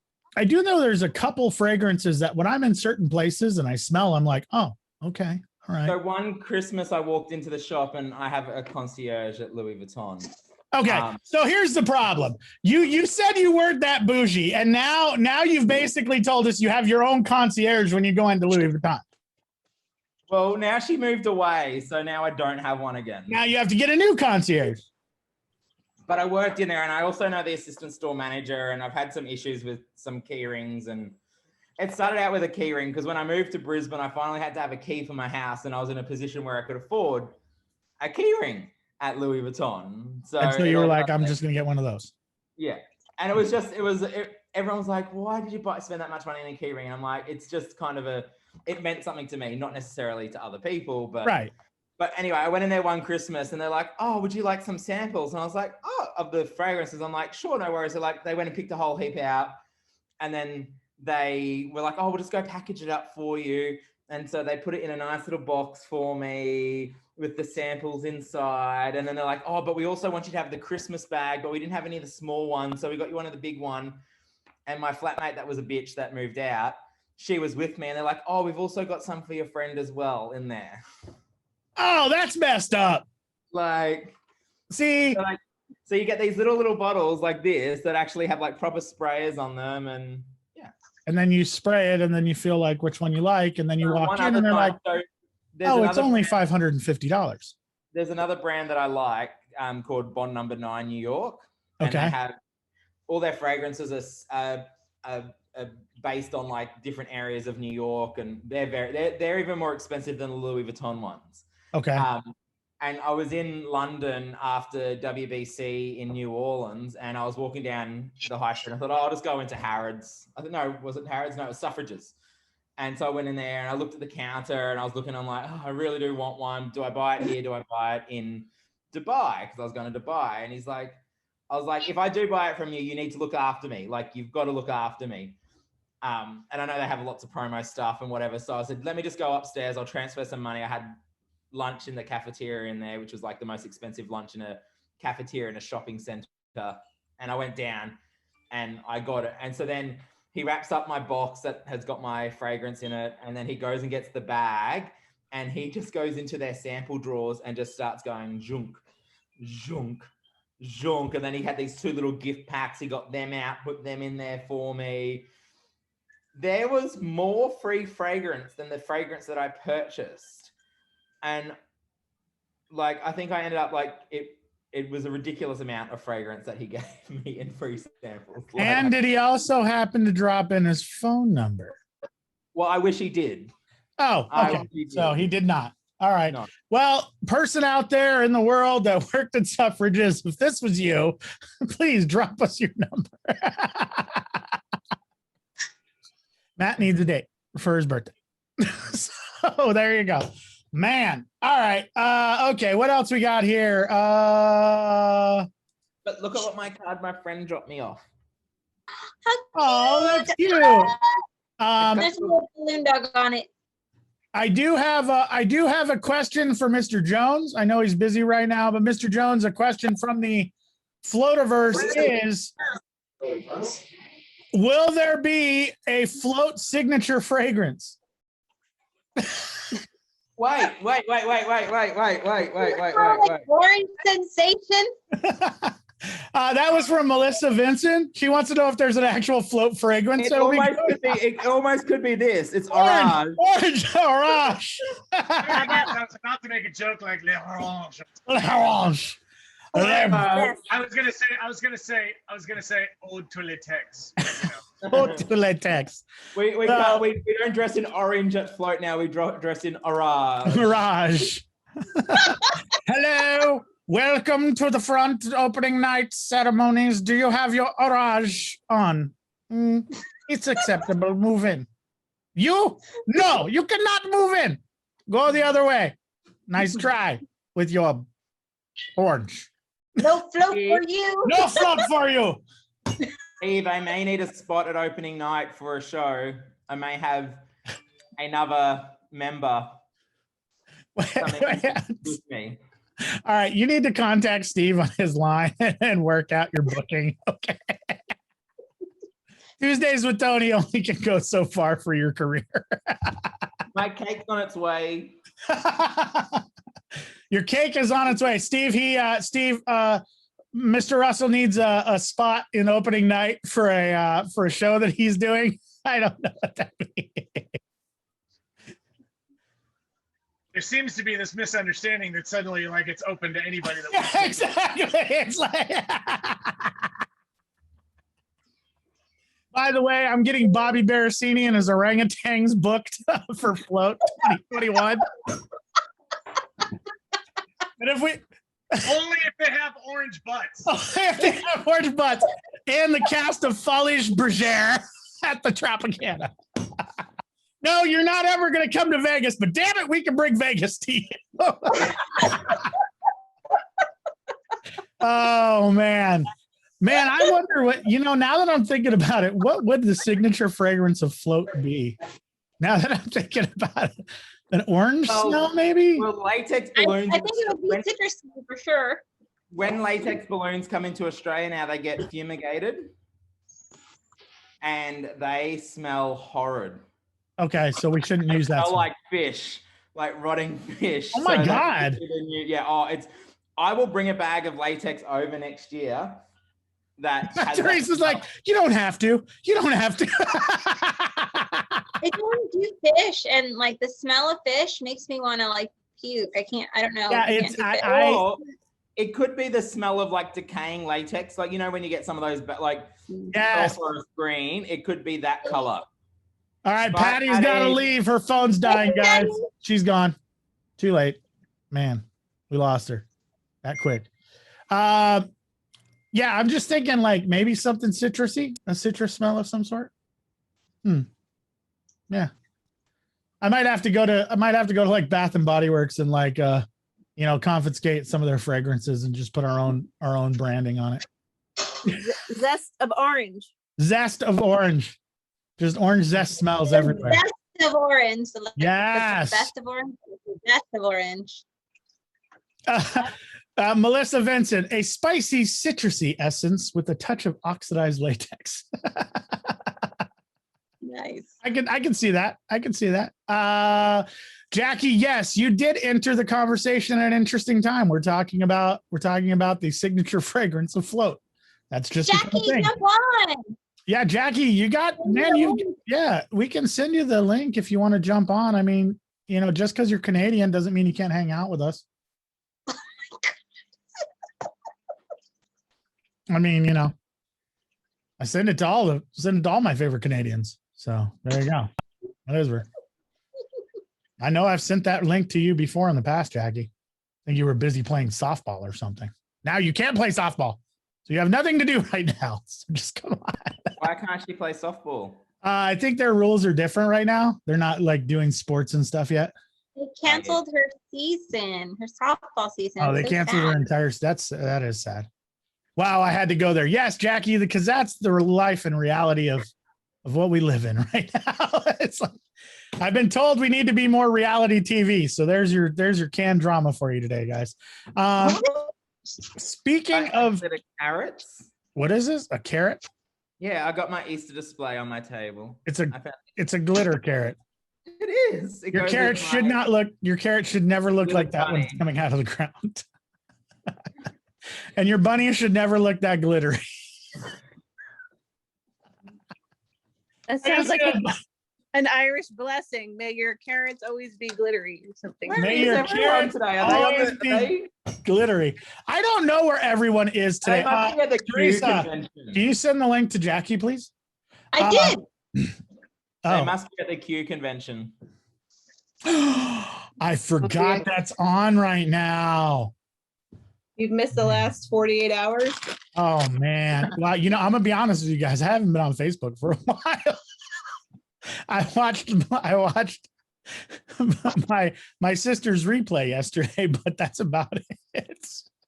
there's a couple fragrances that when I'm in certain places and I smell, I'm like, oh, okay. All right. So one Christmas I walked into the shop and I have a concierge at Louis Vuitton. Okay, so here's the problem. You said you weren't that bougie, and now you've basically told us you have your own concierge when you go into Louis Vuitton. Well, now she moved away, so now I don't have one again. Now you have to get a new concierge. But I worked in there, and I also know the assistant store manager, and I've had some issues with some key rings. And it started out with a key ring because when I moved to Brisbane, I finally had to have a key for my house, and I was in a position where I could afford a key ring at Louis Vuitton. So you were like, I'm just gonna get one of those. Yeah. And everyone was like, why did you spend that much money on a key ring? And I'm like, it's just kind of it meant something to me, not necessarily to other people, but right. But anyway, I went in there one Christmas and they're like, oh, would you like some samples? And I was like, oh, of the fragrances. I'm like, sure, no worries. They went and picked a whole heap out. And then they were like, oh, we'll just go package it up for you. And so they put it in a nice little box for me with the samples inside. And then they're like, oh, but we also want you to have the Christmas bag, but we didn't have any of the small ones. So we got you one of the big one. And my flatmate that was a bitch that moved out, she was with me. And they're like, oh, we've also got some for your friend as well in there. Oh, that's messed up. Like, see, so you get these little bottles like this that actually have like proper sprayers on them, and yeah. And then you spray it, and then you feel like which one you like, and then you walk in, and they're like, "Oh, it's only $550." There's another brand that I like called Bond Number 9 New York. And Okay. they have all their fragrances are based on like different areas of New York, and they're even more expensive than the Louis Vuitton ones. Okay. And I was in London after WBC in New Orleans, and I was walking down the high street. And I thought, oh, I'll just go into Harrods. I don't know, was it Harrods? No, it was Suffrages. And so I went in there and I looked at the counter and I was looking, I'm like, oh, I really do want one. Do I buy it here? Do I buy it in Dubai? Because I was going to Dubai. And I was like, if I do buy it from you, you need to look after me. Like, you've got to look after me. And I know they have lots of promo stuff and whatever. So I said, let me just go upstairs. I'll transfer some money. I had lunch in the cafeteria in there, which was like the most expensive lunch in a cafeteria in a shopping center. And I went down and I got it. And so then he wraps up my box that has got my fragrance in it. And then he goes and gets the bag and he just goes into their sample drawers and just starts going zhunk, zhunk, zhunk. And then he had these 2 little gift packs. He got them out, put them in there for me. There was more free fragrance than the fragrance that I purchased. And like, I think I ended up like, it was a ridiculous amount of fragrance that he gave me in free samples. Like, and did he also happen to drop in his phone number? Well, I wish he did. Oh, okay. So he did not. All right. No. Well, person out there in the world that worked at Suffrages, if this was you, please drop us your number. Matt needs a date for his birthday. So there you go. Man. All right. Okay. What else we got here? But look at what my card my friend dropped me off. Oh, that's cute. There's a little balloon dog on it. I do have a question for Mr. Jones. I know he's busy right now, but Mr. Jones, a question from the Floativerse is, will there be a float signature fragrance? Wait. Orange sensation. That was from Melissa Vincent. She wants to know if there's an actual float fragrance. It almost could be this. It's orange. Orange. Orange. I was about to make a joke like Le Orange. Orange. I was gonna say Ode to Latex. Ode to Latex. We don't dress in orange at Float now. We dress in orange. Mirage. Hello. Welcome to the front opening night ceremonies. Do you have your orange on? It's acceptable. Move in. You? No, you cannot move in. Go the other way. Nice try with your orange. No float for you. No float for you. Steve, I may need a spot at opening night for a show. I may have another member. With me. All right, you need to contact Steve on his line and work out your booking. Okay. Tuesdays with Tony only can go so far for your career. My cake's on its way. Your cake is on its way. Mr. Russell needs a spot in opening night for a show that he's doing. I don't know what that means. There seems to be this misunderstanding that suddenly, like, it's open to anybody that Yeah, wants to. exactly. It's like. By the way, I'm getting Bobby Barasini and his orangutans booked for Float 2021. But if we Only if they have orange butts. if they have orange butts and the cast of Foliage Bergère at the Tropicana. No, you're not ever going to come to Vegas, but damn it, we can bring Vegas to you. Oh, man. Man, I wonder what, now that I'm thinking about it, what would the signature fragrance of Float be? Now that I'm thinking about it, an orange smell, maybe? Well, latex I balloons. think it would be citrus for sure. When latex balloons come into Australia now, they get fumigated and they smell horrid. Okay, so we shouldn't use that. Smell like fish, like rotting fish. Oh my So that's God. the new- yeah. Oh, I will bring a bag of latex over next year. That has that Teresa's smell. like, you don't have to. You don't have to. I don't do fish, and like the smell of fish makes me want to like puke. I don't know. Yeah, I can't it's do fish. Or it could be the smell of like decaying latex, like when you get some of those like Yes. sulfurous green. It could be that color. All right, Bye, Patty's got to Patty. leave. Her phone's dying, Bye, guys. Patty. She's gone. Too late. Man, we lost her that quick. Yeah, I'm just thinking like maybe something citrusy, a citrus smell of some sort. Yeah. I might have to go to like Bath and Body Works and like confiscate some of their fragrances and just put our own branding on it. Zest of orange. Zest of orange. Just orange zest smells everywhere. Best of orange. Like, Yes. the best of orange. The best of orange. Melissa Vincent, a spicy citrusy essence with a touch of oxidized latex. Nice. I can see that. I can see that. Jackie, yes, you did enter the conversation at an interesting time. We're talking about the signature fragrance of Float. That's just Jackie, a thing. jump on. Yeah, Jackie, you got we can send you the link if you want to jump on. I mean, just because you're Canadian doesn't mean you can't hang out with us. I mean, I send it to all my favorite Canadians. So there you go. That is where. I know I've sent that link to you before in the past, Jackie. I think you were busy playing softball or something. Now you can't play softball. So you have nothing to do right now. So just come on. Why can't she play softball? I think their rules are different right now. They're not like doing sports and stuff yet. They canceled her season, her softball season. Oh, they So canceled sad. her entire. That is sad. Wow, I had to go there. Yes, Jackie, because that's the life and reality of what we live in right now. It's like I've been told we need to be more reality TV. So there's your canned drama for you today, guys. Speaking of Is it a carrots? what is this? A carrot? Yeah, I got my Easter display on my table. It's a I found it's a glitter carrot. it is. It Your goes carrot with should my- not look. Your carrot should never look With like a that when it's bunny. coming out of the ground. And your bunny should never look that glittery. That sounds like an Irish blessing. May your carrots always be glittery or something. Where May is your everyone carrots today? Are they on always the, be- are they, glittery. I don't know where everyone is they today. must be at the Q Teresa, convention. can you send the link to Jackie, please? I did. They Oh, must be at the Q convention. I forgot Okay. that's on right now. You've missed the last 48 hours. Oh man. Well, I'm gonna be honest with you guys. I haven't been on Facebook for a while. I watched my sister's replay yesterday, but that's about it.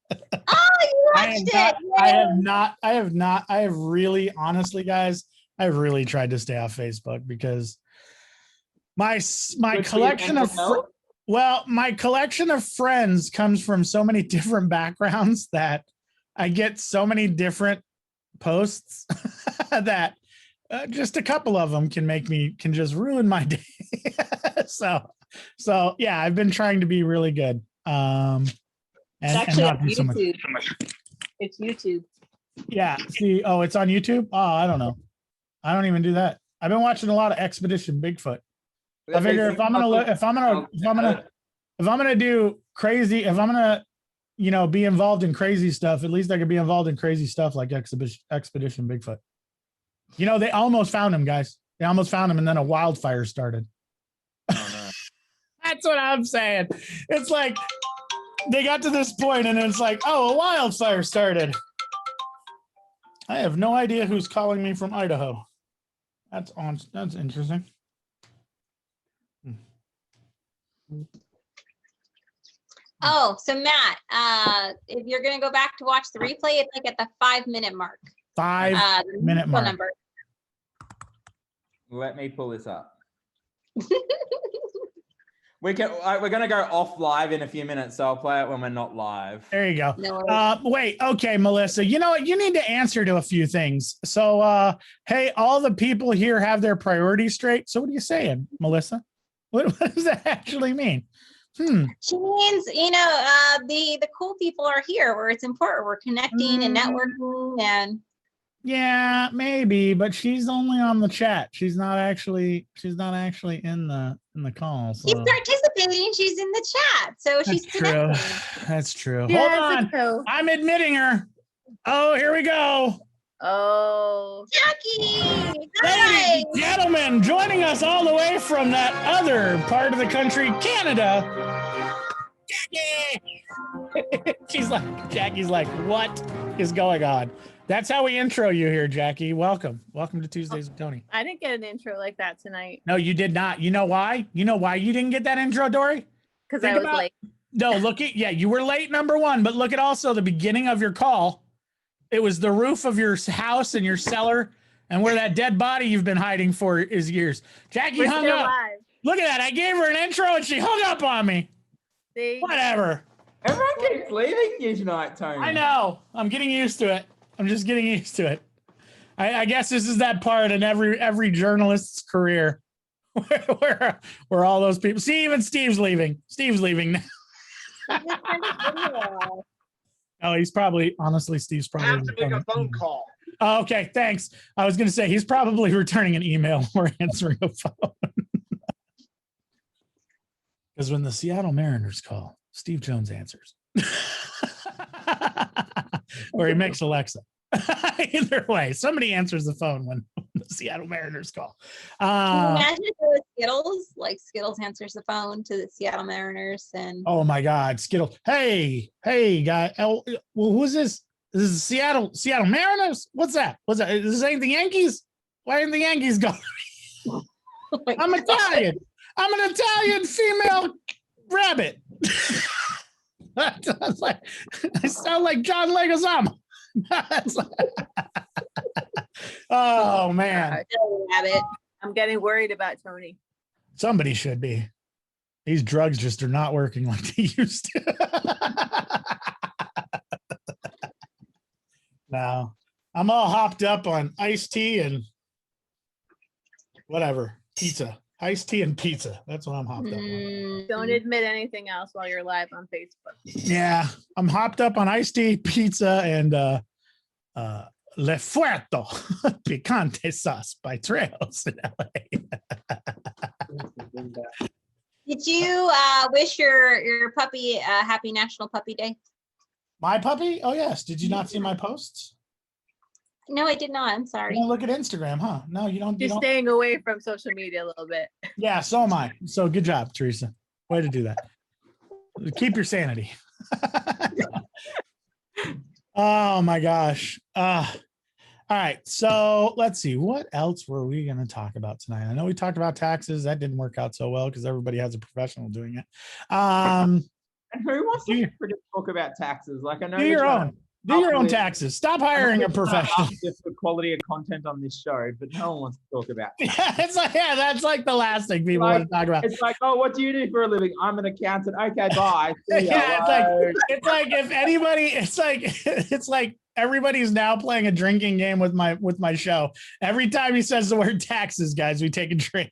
Oh, you I watched have it. not, I have really, honestly, guys, I've really tried to stay off Facebook because my Good for your collection of mental health? Well, my collection of friends comes from so many different backgrounds that I get so many different posts that just a couple of them can just ruin my day. so yeah, I've been trying to be really good. And Actually, not on do so much. YouTube. It's YouTube. Yeah. See, oh, it's on YouTube. Oh, I don't know. I don't even do that. I've been watching a lot of Expedition Bigfoot. I figure if I'm gonna do crazy, if I'm gonna, be involved in crazy stuff, at least I could be involved in crazy stuff like Expedition Bigfoot. They almost found him, guys. They almost found him, and then a wildfire started. Oh, no. That's what I'm saying. It's like they got to this point, and it's like, oh, a wildfire started. I have no idea who's calling me from Idaho. That's interesting. Oh, so Matt, if you're gonna go back to watch the replay, it's like at the 5-minute mark. 5-minute musical mark. number. Let me pull this up. We're going to go off live in a few minutes, so I'll play it when we're not live. There you go. No worries. Wait, okay, Melissa. You know what? You need to answer to a few things. So, hey, all the people here have their priorities straight. So, what are you saying, Melissa? What does that actually mean? She means, the cool people are here where it's important. We're connecting and networking and Yeah, maybe, but she's only on the chat. She's not actually in the call. So. she's participating. She's in the chat. So she's That's true. connecting. That's true. Yes, Hold on. it's true. I'm admitting her. Oh, here we go. Oh. Jackie! Ladies Hi! and gentlemen, joining us all the way from that other part of the country, Canada. Jackie! Jackie's like, what is going on? That's how we intro you here, Jackie. Welcome. Welcome to Tuesdays with Tony. I didn't get an intro like that tonight No, you did not. You know why? You know why you didn't get that intro, Dory? because Think I was about- late. No, you were late, number one, but look at also the beginning of your call. It was the roof of your house and your cellar and where that dead body you've been hiding for is years. Jackie We're hung still up. live. Look at that. I gave her an intro and she hung up on me. See? Whatever. Everyone keeps leaving you tonight, Tony. I know. I'm getting used to it. I'm just getting used to it. I guess this is that part in every journalist's career where all those people. See, even Steve's leaving. Steve's leaving now. Oh, he's probably, honestly, Steve's I have probably. to make a phone call. Oh, okay, thanks. I was going to say he's probably returning an email or answering a phone. Because when the Seattle Mariners call, Steve Jones answers. Or he makes Alexa. Either way, somebody answers the phone when the Seattle Mariners call. Can you imagine if it was Skittles? Like Skittles answers the phone to the Seattle Mariners and Oh my God, Skittles. Hey, guy. Well, who's this? This is Seattle Mariners? What's that? Is this ain't the Yankees? Why ain't the Yankees going? oh my I'm God. Italian. I'm an Italian female rabbit. I sound like John Leguizamo. Oh man, Rabbit. I'm getting worried about Tony. somebody should be. These drugs just are not working like they used to. No, I'm all hopped up on iced tea and whatever pizza. Iced tea and pizza. That's what I'm hopped up on. Mm, Don't admit anything else while you're live on Facebook. Yeah, I'm hopped up on iced tea, pizza, and Le Fuerto Picante sauce by Trails in LA. Did you wish your puppy a happy National Puppy Day? My puppy? Oh yes. Did you not see my posts? No, I did not. I'm You sorry. don't look at Instagram, huh? No, you don't. You You're don't. staying away from social media a little bit. Yeah, so am I. So good job, Teresa. Way to do that. Keep your sanity. Oh my gosh. All right. So let's see. What else were we going to talk about tonight? I know we talked about taxes. That didn't work out so well because everybody has a professional doing it. And who wants Do you- to talk about taxes? Like I know Do we're your trying own. Do your own with- taxes. Stop hiring a professional. Just the quality of content on this show, but no one wants to talk about it. That's like the last thing people Like, want to talk about. It's like, oh, what do you do for a living? I'm an accountant. Okay, bye. See ya. Yeah, it's like if anybody, it's like everybody's now playing a drinking game with my show. Every time he says the word taxes, guys, we take a drink.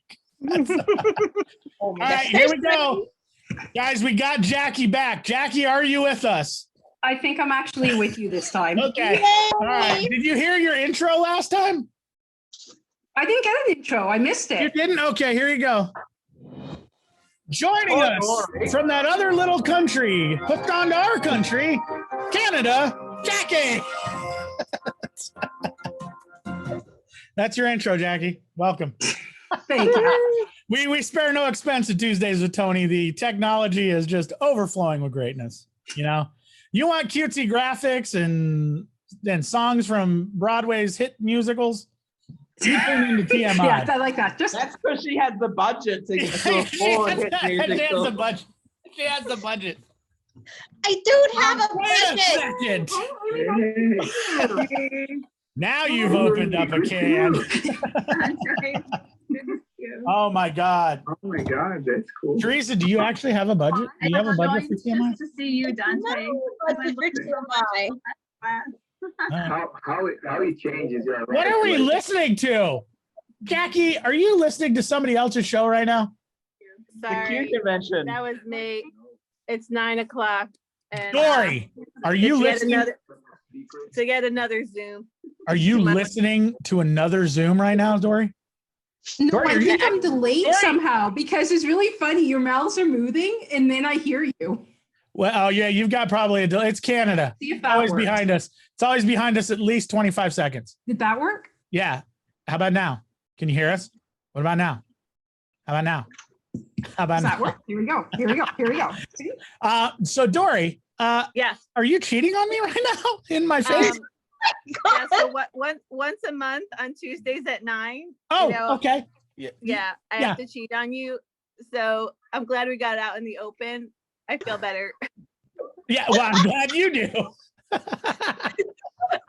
All right, here we go. Guys, we got Jackie back. Jackie, are you with us? I think I'm actually with you this time. Okay. All right. Did you hear your intro last time? I didn't get an intro. I missed You it. didn't? Okay, here you go. Joining us from that other little country, hooked onto our country, Canada, Jackie. That's your intro, Jackie. Welcome. Thank you. We spare no expense at Tuesdays with Tony. The technology is just overflowing with greatness. You know, you want cutesy graphics and songs from Broadway's hit musicals. You tune into TMI. Yeah, I like that. Just That's because she has the budget to afford She has hit the musicals. budget. She has the budget. I don't have a Wait a budget. second. Now you've opened up a can. Oh my God. Oh my God, that's cool. Teresa, do you actually have a budget? Do you have a budget for TMI? To see you, Dante. No budget for TMI. How he changes. Yeah, right. What are we listening to? Jackie, are you listening to somebody else's show right now? The Sorry, Q convention. that was me. It's 9:00. And Dory, are you it's yet listening? another- to get another Zoom. Are you listening to another Zoom right now, Dory? no, Dory, I are think you- I'm delayed Dory? somehow because it's really funny. Your mouths are moving, and then I hear you. Well, oh yeah, you've got probably a delay. It's Canada. See if that Always works. behind us. It's always behind us at least 25 seconds. Did that work? Yeah. How about now? Can you hear us? What about now? How about now? How about Does that now? work? Here we go. Here we go. Here we go. See? So Dory, Yes. are you cheating on me right now in my face? Yeah, so once a month on Tuesdays at 9. Oh, you know, okay. Yeah, I Yeah. have to cheat on you. So I'm glad we got it out in the open. I feel better. Yeah, well, I'm glad you do.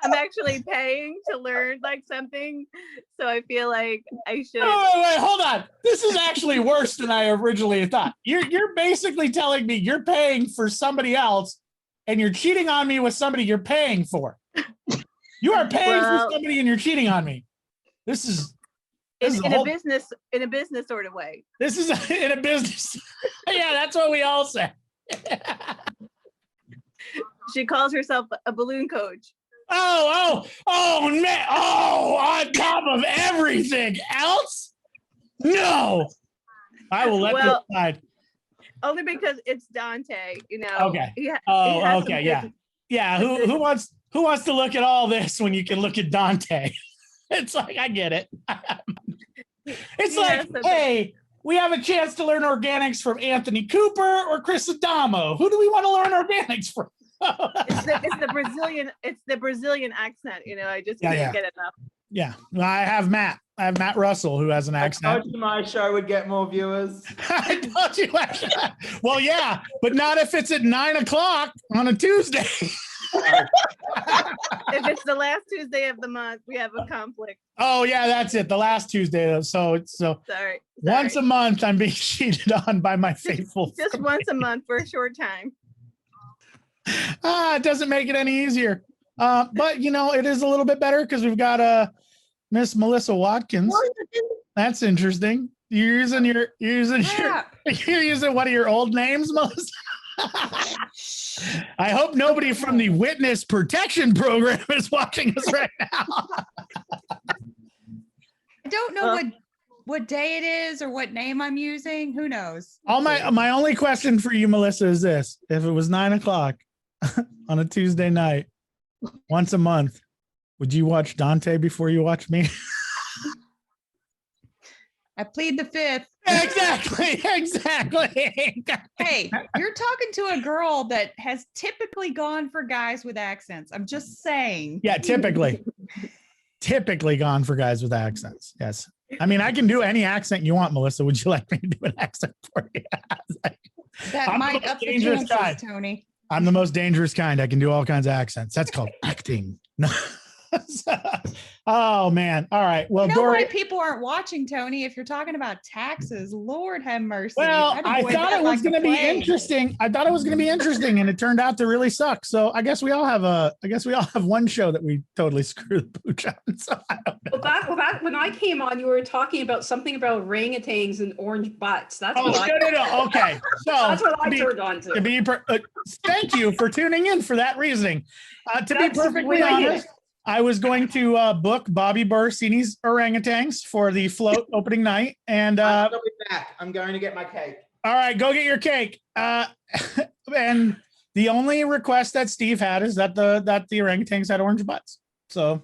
I'm actually paying to learn like something. So I feel like I should. Oh, wait, hold on. This is actually worse than I originally thought. You're basically telling me you're paying for somebody else and you're cheating on me with somebody you're paying for. You are paying for Well- somebody and you're cheating on me. This is in a whole- a business sort of way. This is in a business. Yeah, that's what we all say. She calls herself a balloon coach. Oh, man. Oh, on top of everything else? No. I will let this Well, slide. Only because it's Dante, you know. Okay. He has Oh, some okay, good- yeah. Yeah, who wants to look at all this when you can look at Dante? It's like, I get it. It's Yeah, like, so- hey, we have a chance to learn organics from Anthony Cooper or Chris Adamo. Who do we want to learn organics from? It's the Brazilian accent, you know. I just Yeah, can't yeah. get enough. Yeah, well, I have Matt Russell, who has an I accent. told you my show would get more viewers. I told you. Well, yeah, but not if it's at 9:00 on a Tuesday. If it's the last Tuesday of the month, we have a conflict. Oh yeah, that's it. The last Tuesday. So Sorry. once a month, I'm being cheated on by my faithful. Just once a month for a short time. It doesn't make it any easier. But you know, it is a little bit better because we've got Miss Melissa Watkins. That's interesting. You're using you're using one of your old names, Melissa. I hope nobody from the Witness Protection Program is watching us right now. I don't know what day it is or what name I'm using. Who knows? My only question for you, Melissa, is this: if it was 9:00 on a Tuesday night, once a month, would you watch Dante before you watch me? I plead the fifth. Exactly. Hey, you're talking to a girl that has typically gone for guys with accents. I'm just saying. Yeah, typically gone for guys with accents. Yes. I mean, I can do any accent you want, Melissa. Would you like me to do an accent for you? That I'm might the up the dangerous chances, guy. Tony. I'm the most dangerous kind. I can do all kinds of accents. That's called acting. No. Oh man. All right. Well, You know why Dory. people aren't watching, Tony? If you're talking about taxes, Lord have mercy. Well, I'd I avoid thought that it was like the going to be plague. interesting. I thought it was going to be interesting, and it turned out to really suck. So I guess we all have one show that we totally screwed the pooch on. So I don't know. Well, that when I came on, you were talking about something about orangutans and orange butts. That's Oh, what no. Okay. So That's what I to be- turned on to. to be thank you for tuning in for that reasoning. To be That's perfectly when I hit honest, I was going to book Bobby Burrcini's orangutans for the float opening night, and I'll be back. I'm going to get my cake. all right, go get your cake. And the only request that Steve had is that the orangutans had orange butts. So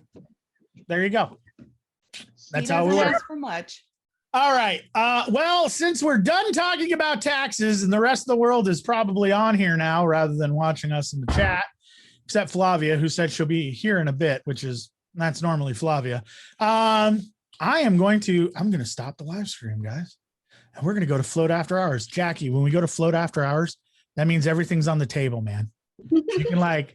there you go. That's He how it doesn't works. ask for much. All right. Well, since we're done talking about taxes and the rest of the world is probably on here now rather than watching us in the chat, except Flavia, who said she'll be here in a bit, that's normally Flavia. I'm going to stop the live stream, guys. And we're going to go to Float After Hours. Jackie, when we go to Float After Hours, that means everything's on the table, man. You can Dory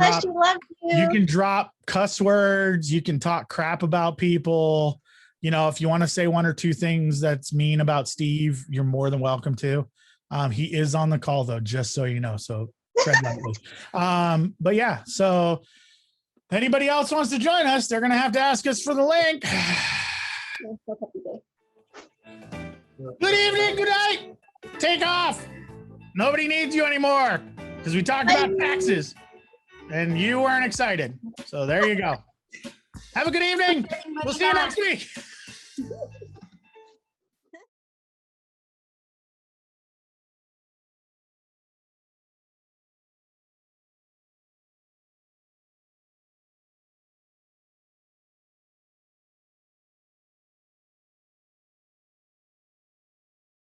says she loves you. you can drop cuss words. You can talk crap about people. You know, if you want to say one or two things that's mean about Steve, you're more than welcome to. He is on the call though, just so you know. So tread lightly. But yeah, so anybody else wants to join us, they're gonna have to ask us for the link. Good evening, good night. Take off. Nobody needs you anymore because we talked about taxes and you weren't excited. So there you go. Have a good evening. We'll see you next week.